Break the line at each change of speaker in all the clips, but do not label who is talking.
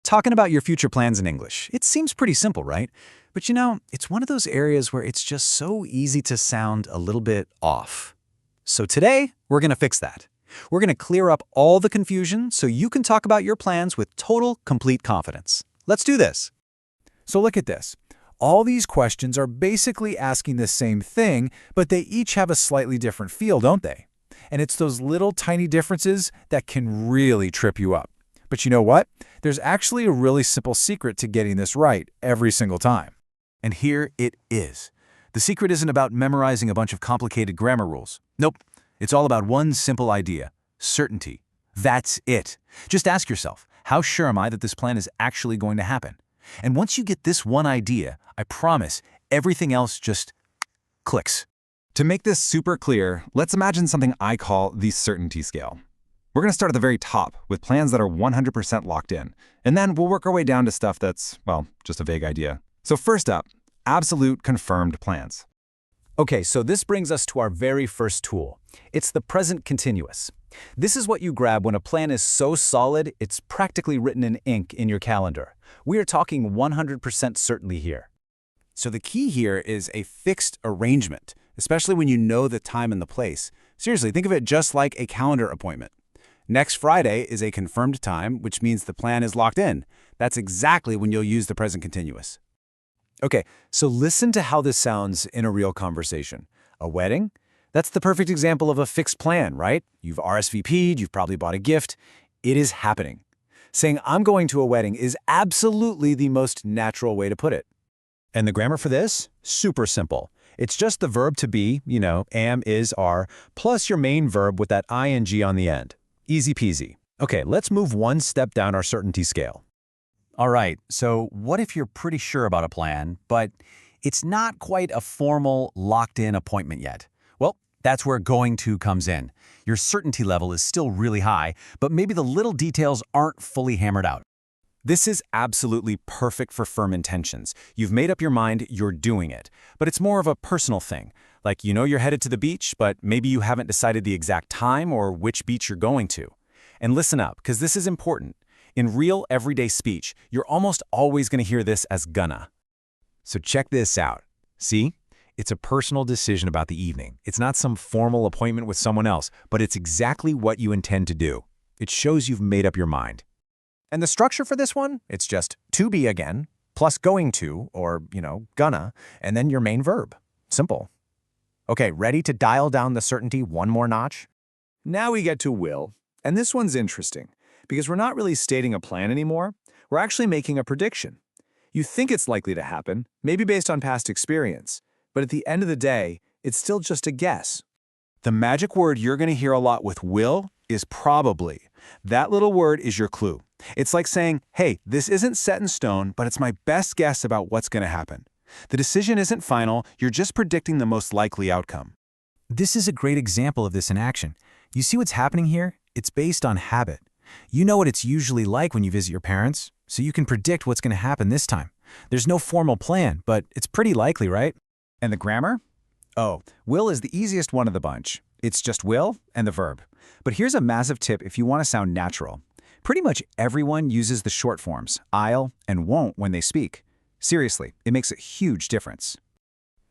Talking about your future plans in English, it seems pretty simple, right? But it's one of those areas where it's just so easy to sound a little bit off. So today, we're going to fix that. We're going to clear up all the confusion so you can talk about your plans with total, complete confidence. Let's do this.
So look at this. All these questions are basically asking the same thing, but they each have a slightly different feel, don't they? And it's those little tiny differences that can really trip you up. But you know what? There's actually a really simple secret to getting this right every single time.
And here it is. The secret isn't about memorizing a bunch of complicated grammar rules. Nope. It's all about one simple idea: certainty. That's it. Just ask yourself, how sure am I that this plan is actually going to happen? And once you get this one idea, I promise, everything else just clicks.
To make this super clear, let's imagine something I call the certainty scale. We're going to start at the very top with plans that are 100% locked in, and then we'll work our way down to stuff that's, well, just a vague idea. So first up, absolute confirmed plans.
Okay, so this brings us to our very first tool. It's the present continuous. This is what you grab when a plan is so solid, it's practically written in ink in your calendar. We are talking 100% certainty here. So the key here is a fixed arrangement, especially when you know the time and the place. Seriously, think of it just like a calendar appointment. Next Friday is a confirmed time, which means the plan is locked in. That's exactly when you'll use the present continuous. Okay, so listen to how this sounds in a real conversation. A wedding? That's the perfect example of a fixed plan, right? You've RSVP'd, you've probably bought a gift. It is happening. Saying I'm going to a wedding is absolutely the most natural way to put it. And the grammar for this? Super simple. It's just the verb to be, am, is, are, plus your main verb with that ing on the end. Easy peasy. Okay, let's move one step down our certainty scale. All right, so what if you're pretty sure about a plan, but it's not quite a formal, locked-in appointment yet? Well, that's where going to comes in. Your certainty level is still really high, but maybe the little details aren't fully hammered out. This is absolutely perfect for firm intentions. You've made up your mind, you're doing it. But it's more of a personal thing. Like you're headed to the beach, but maybe you haven't decided the exact time or which beach you're going to. And listen up, because this is important. In real everyday speech, you're almost always going to hear this as gonna. So check this out. See? It's a personal decision about the evening. It's not some formal appointment with someone else, but it's exactly what you intend to do. It shows you've made up your mind. And the structure for this one? It's just to be again, plus going to, or, gonna, and then your main verb. Simple. Okay, ready to dial down the certainty one more notch?
Now we get to will, and this one's interesting, because we're not really stating a plan anymore, we're actually making a prediction. You think it's likely to happen, maybe based on past experience, but at the end of the day, it's still just a guess.
The magic word you're going to hear a lot with will is probably. That little word is your clue. It's like saying, hey, this isn't set in stone, but it's my best guess about what's going to happen. The decision isn't final, you're just predicting the most likely outcome. This is a great example of this in action. You see what's happening here? It's based on habit. You know what it's usually like when you visit your parents, so you can predict what's going to happen this time. There's no formal plan, but it's pretty likely, right? And the grammar? Oh, will is the easiest one of the bunch. It's just will and the verb. But here's a massive tip if you want to sound natural. Pretty much everyone uses the short forms, I'll and won't, when they speak. Seriously, it makes a huge difference.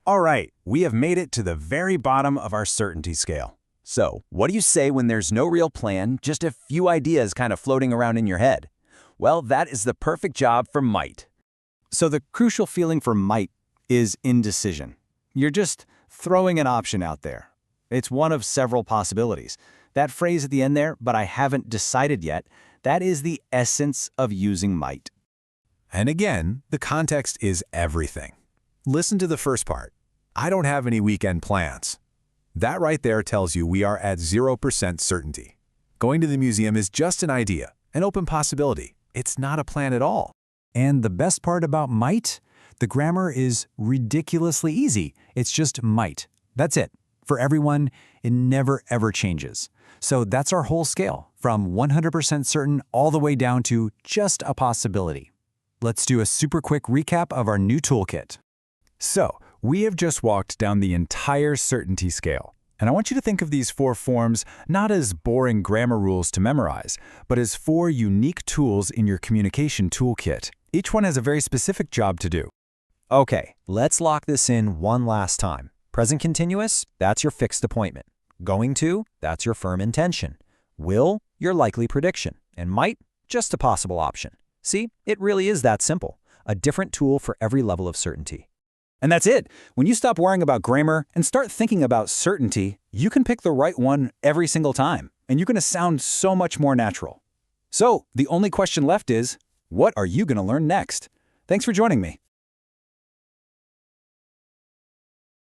All right, we have made it to the very bottom of our certainty scale. So, what do you say when there's no real plan, just a few ideas kind of floating around in your head? Well, that is the perfect job for might. So the crucial feeling for might is indecision. You're just throwing an option out there. It's one of several possibilities. That phrase at the end there, but I haven't decided yet, that is the essence of using might. And again, the context is everything. Listen to the first part. I don't have any weekend plans. That right there tells you we are at 0% certainty. Going to the museum is just an idea, an open possibility. It's not a plan at all. And the best part about might? The grammar is ridiculously easy. It's just might. That's it. For everyone, it never ever changes. So that's our whole scale, from 100% certain all the way down to just a possibility. Let's do a super quick recap of our new toolkit. So, we have just walked down the entire certainty scale.
And I want you to think of these 4 forms not as boring grammar rules to memorize, but as 4 unique tools in your communication toolkit. Each one has a very specific job to do.
Okay, let's lock this in one last time. Present continuous, that's your fixed appointment. Going to, that's your firm intention. Will, your likely prediction. And might, just a possible option. See, it really is that simple. A different tool for every level of certainty.
And that's it. When you stop worrying about grammar and start thinking about certainty, you can pick the right one every single time, and you're going to sound so much more natural. So, the only question left is, what are you going to learn next? Thanks for joining me.